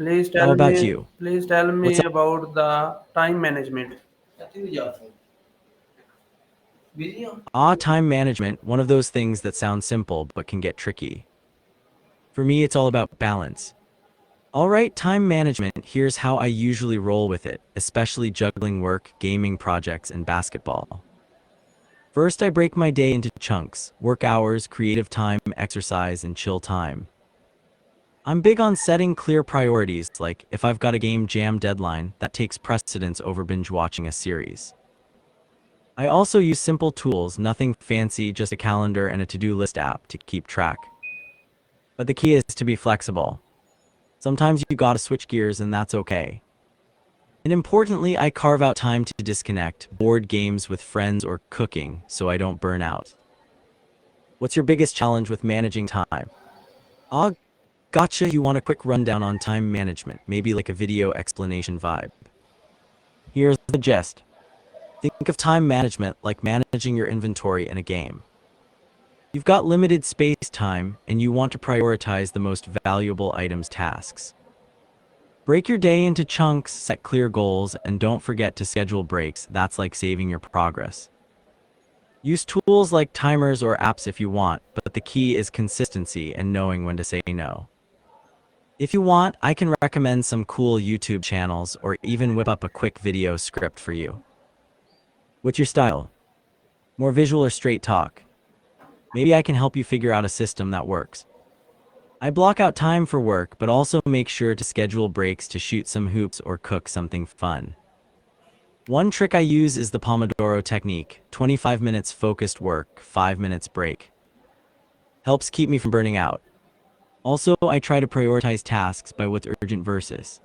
How about you? Please tell What's me up? about the time management. Time management, one of those things that sounds simple but can get tricky. For me, it's all about balance. Alright, time management, here's how I usually roll with it, especially juggling work, gaming projects, and basketball. First, I break my day into chunks: work hours, creative time, exercise, and chill time. I'm big on setting clear priorities, like if I've got a game jam deadline, that takes precedence over binge watching a series. I also use simple tools, nothing fancy, just a calendar and a to-do list app to keep track. But the key is to be flexible. Sometimes you gotta switch gears and that's okay. And importantly, I carve out time to disconnect, board games with friends or cooking, so I don't burn out. What's your biggest challenge with managing time? Ah, gotcha, you want a quick rundown on time management, maybe like a video explanation vibe. Here's the gist. Think of time management like managing your inventory in a game. You've got limited space time, and you want to prioritize the most valuable items tasks. Break your day into chunks, set clear goals, and don't forget to schedule breaks. That's like saving your progress. Use tools like timers or apps if you want, but the key is consistency and knowing when to say no. If you want, I can recommend some cool YouTube channels or even whip up a quick video script for you. What's your style? More visual or straight talk? Maybe I can help you figure out a system that works. I block out time for work, but also make sure to schedule breaks to shoot some hoops or cook something fun. One trick I use is the Pomodoro technique: 25 minutes focused work, 5 minutes break. Helps keep me from burning out. Also, I try to prioritize tasks by what's urgent versus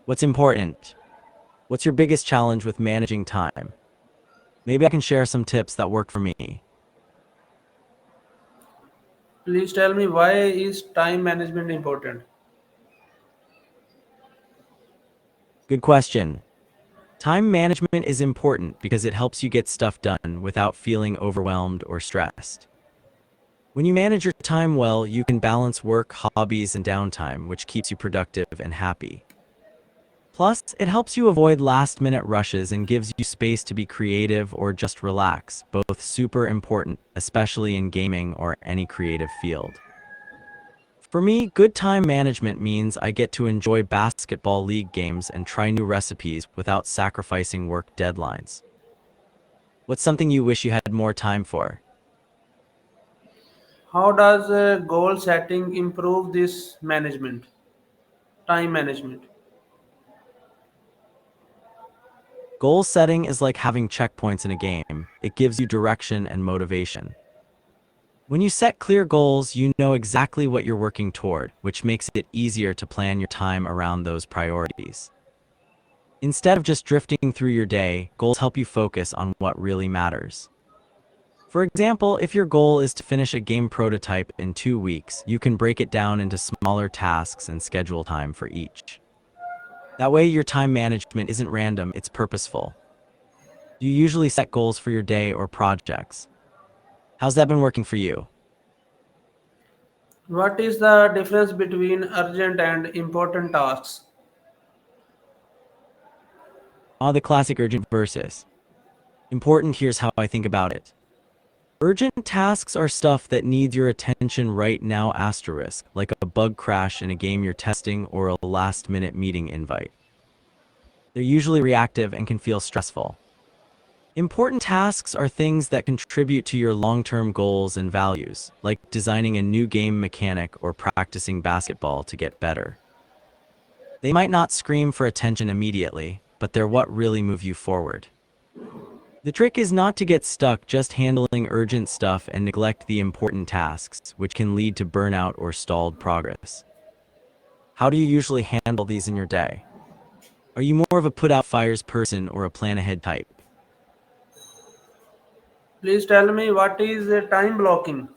what's important. What's your biggest challenge with managing time? Maybe I can share some tips that work for me. Please tell me why is time management important? Good question. Time management is important because it helps you get stuff done without feeling overwhelmed or stressed. When you manage your time well, you can balance work, hobbies, and downtime, which keeps you productive and happy. Plus, it helps you avoid last-minute rushes and gives you space to be creative or just relax, both super important, especially in gaming or any creative field. For me, good time management means I get to enjoy basketball league games and try new recipes without sacrificing work deadlines. What's something you wish you had more time for? How does goal setting improve this management, time management? Goal setting is like having checkpoints in a game. It gives you direction and motivation. When you set clear goals, you know exactly what you're working toward, which makes it easier to plan your time around those priorities. Instead of just drifting through your day, goals help you focus on what really matters. For example, if your goal is to finish a game prototype in 2 weeks, you can break it down into smaller tasks and schedule time for each. That way, your time management isn't random, it's purposeful. Do you usually set goals for your day or projects? How's that been working for you? What is the difference between urgent and important tasks? The classic urgent versus important. Here's how I think about it. Urgent tasks are stuff that needs your attention right now, asterisk, like a bug crash in a game you're testing or a last-minute meeting invite. They're usually reactive and can feel stressful. Important tasks are things that contribute to your long-term goals and values, like designing a new game mechanic or practicing basketball to get better. They might not scream for attention immediately, but they're what really move you forward. The trick is not to get stuck just handling urgent stuff and neglect the important tasks, which can lead to burnout or stalled progress. How do you usually handle these in your day? Are you more of a put out fires person or a plan ahead type? Please tell me what is time blocking?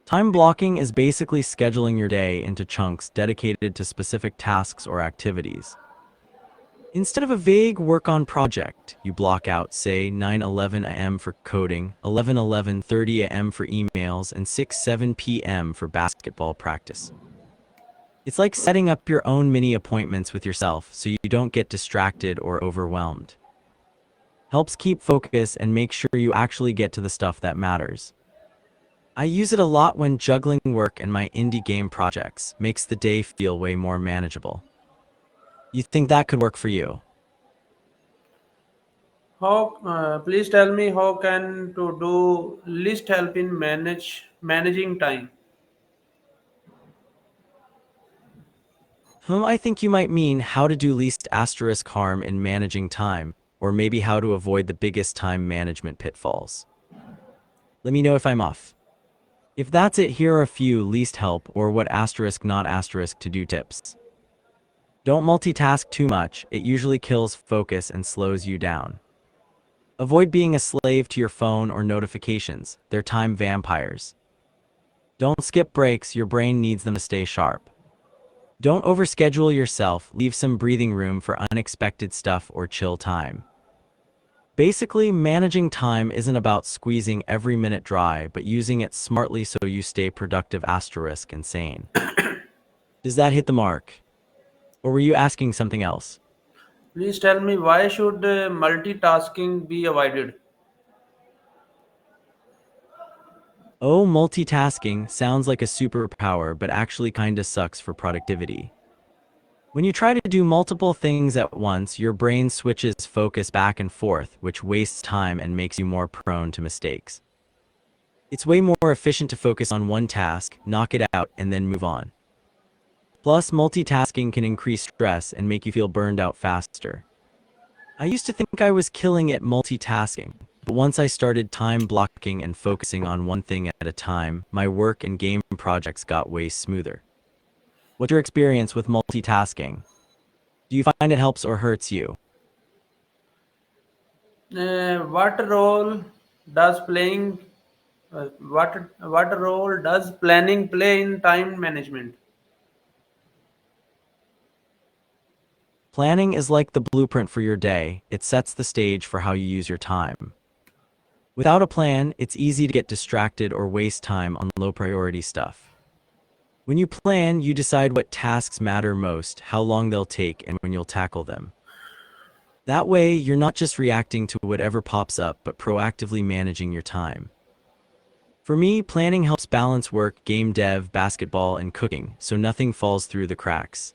Time blocking is basically scheduling your day into chunks dedicated to specific tasks or activities. Instead of a vague work-on project, you block out, say, 9:11 a.m. for coding, 11:30 a.m. for emails, and 6:07 p.m. for basketball practice. It's like setting up your own mini appointments with yourself so you don't get distracted or overwhelmed. Helps keep focus and make sure you actually get to the stuff that matters. I use it a lot when juggling work and my indie game projects. Makes the day feel way more manageable. You think that could work for you? How? Please tell me how can to do list help in managing time. I think you might mean how to do least asterisk harm in managing time, or maybe how to avoid the biggest time management pitfalls. Let me know if I'm off. If that's it, here are a few least help or what asterisk not asterisk to do tips. Don't multitask too much, it usually kills focus and slows you down. Avoid being a slave to your phone or notifications, they're time vampires. Don't skip breaks, your brain needs them to stay sharp. Don't overschedule yourself, leave some breathing room for unexpected stuff or chill time. Basically, managing time isn't about squeezing every minute dry, but using it smartly so you stay productive asterisk and sane. Does that hit the mark? Or were you asking something else? Please tell me why should multitasking be avoided? Oh, multitasking sounds like a superpower, but actually kinda sucks for productivity. When you try to do multiple things at once, your brain switches focus back and forth, which wastes time and makes you more prone to mistakes. It's way more efficient to focus on one task, knock it out, and then move on. Plus, multitasking can increase stress and make you feel burned out faster. I used to think I was killing at multitasking, but once I started time blocking and focusing on one thing at a time, my work and game projects got way smoother. What's your experience with multitasking? Do you find it helps or hurts you? What role does playing what role does planning play in time management? Planning is like the blueprint for your day, it sets the stage for how you use your time. Without a plan, it's easy to get distracted or waste time on low priority stuff. When you plan, you decide what tasks matter most, how long they'll take, and when you'll tackle them. That way, you're not just reacting to whatever pops up, but proactively managing your time. For me, planning helps balance work, game dev, basketball, and cooking, so nothing falls through the cracks.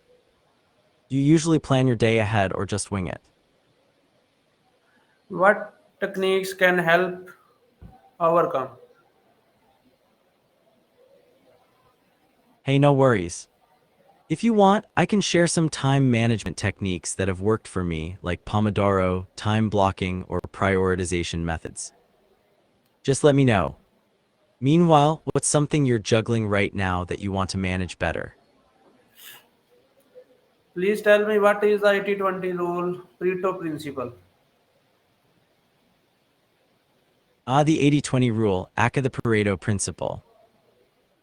Do you usually plan your day ahead or just wing it? What techniques can help overcome? Hey, no worries. If you want, I can share some time management techniques that have worked for me, like Pomodoro, time blocking, or prioritization methods. Just let me know. Meanwhile, what's something you're juggling right now that you want to manage better? Please tell me what is the 80-20 rule, Pareto principle. The 80-20 rule, aka the Pareto principle.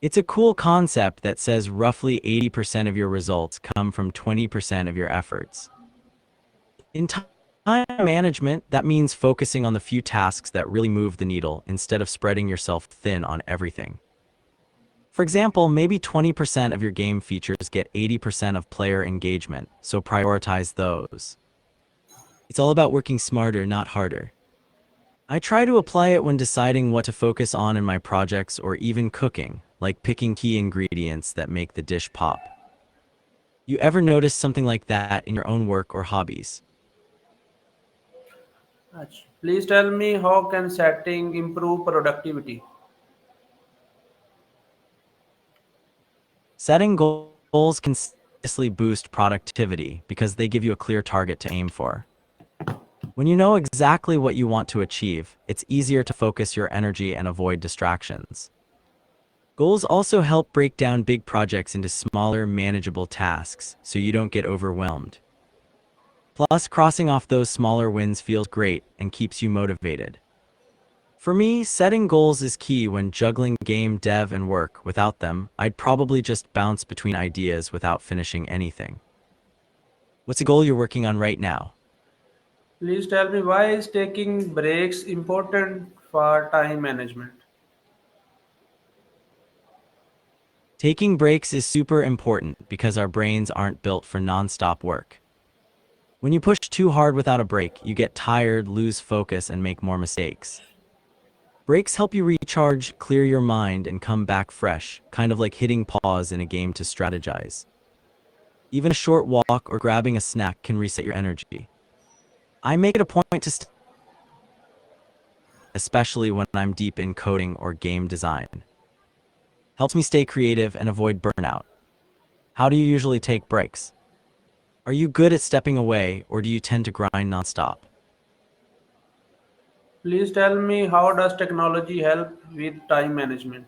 It's a cool concept that says roughly 80% of your results come from 20% of your efforts. In time management, that means focusing on the few tasks that really move the needle instead of spreading yourself thin on everything. For example, maybe 20% of your game features get 80% of player engagement, so prioritize those. It's all about working smarter, not harder. I try to apply it when deciding what to focus on in my projects or even cooking, like picking key ingredients that make the dish pop. You ever notice something like that in your own work or hobbies? Please tell me how can setting improve productivity? Setting goals can seriously boost productivity because they give you a clear target to aim for. When you know exactly what you want to achieve, it's easier to focus your energy and avoid distractions. Goals also help break down big projects into smaller, manageable tasks so you don't get overwhelmed. Plus, crossing off those smaller wins feels great and keeps you motivated. For me, setting goals is key when juggling game dev and work. Without them, I'd probably just bounce between ideas without finishing anything. What's a goal you're working on right now? Please tell me why is taking breaks important for time management? Taking breaks is super important because our brains aren't built for nonstop work. When you push too hard without a break, you get tired, lose focus, and make more mistakes. Breaks help you recharge, clear your mind, and come back fresh, kind of like hitting pause in a game to strategize. Even a short walk or grabbing a snack can reset your energy. I make it a point to especially when I'm deep in coding or game design. Helps me stay creative and avoid burnout. How do you usually take breaks? Are you good at stepping away, or do you tend to grind nonstop? Please tell me how does technology help with time management?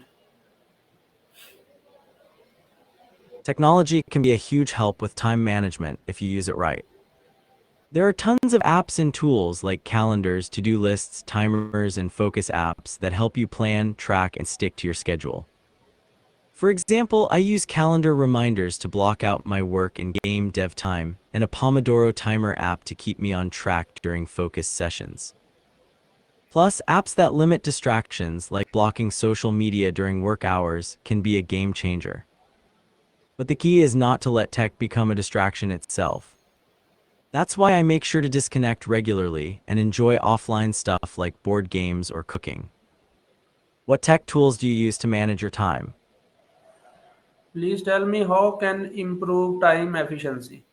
Technology can be a huge help with time management if you use it right. There are tons of apps and tools like calendars, to-do lists, timers, and focus apps that help you plan, track, and stick to your schedule. For example, I use calendar reminders to block out my work and game dev time, and a Pomodoro timer app to keep me on track during focus sessions. Plus, apps that limit distractions, like blocking social media during work hours, can be a game changer. But the key is not to let tech become a distraction itself. That's why I make sure to disconnect regularly and enjoy offline stuff like board games or cooking. What tech tools do you use to manage your time? Please tell me how can improve time efficiency?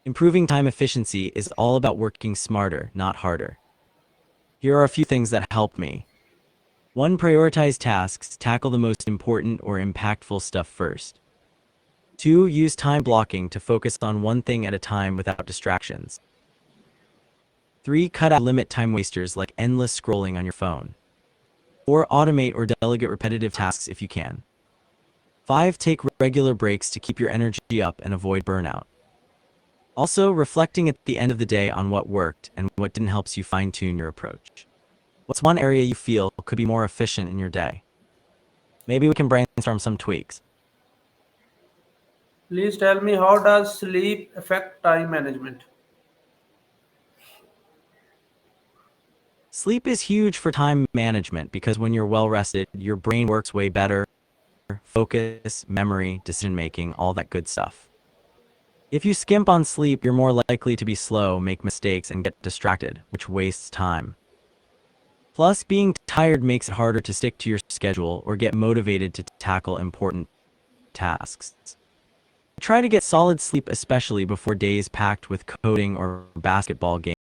Improving time efficiency is all about working smarter, not harder. Here are a few things that help me. 1. Prioritize tasks, tackle the most important or impactful stuff first. 2. Use time blocking to focus on one thing at a time without distractions. 3. Cut out limit time wasters like endless scrolling on your phone. 4. Automate or delegate repetitive tasks if you can. 5. Take regular breaks to keep your energy up and avoid burnout. Also, reflecting at the end of the day on what worked and what didn't helps you fine-tune your approach. What's one area you feel could be more efficient in your day? Maybe we can brainstorm some tweaks. Please tell me how does sleep affect time management? Sleep is huge for time management because when you're well rested, your brain works way better, focus, memory, decision-making, all that good stuff. If you skimp on sleep, you're more likely to be slow, make mistakes, and get distracted, which wastes time. Plus, being tired makes it harder to stick to your schedule or get motivated to tackle important tasks. Try to get solid sleep, especially before days packed with coding or basketball games.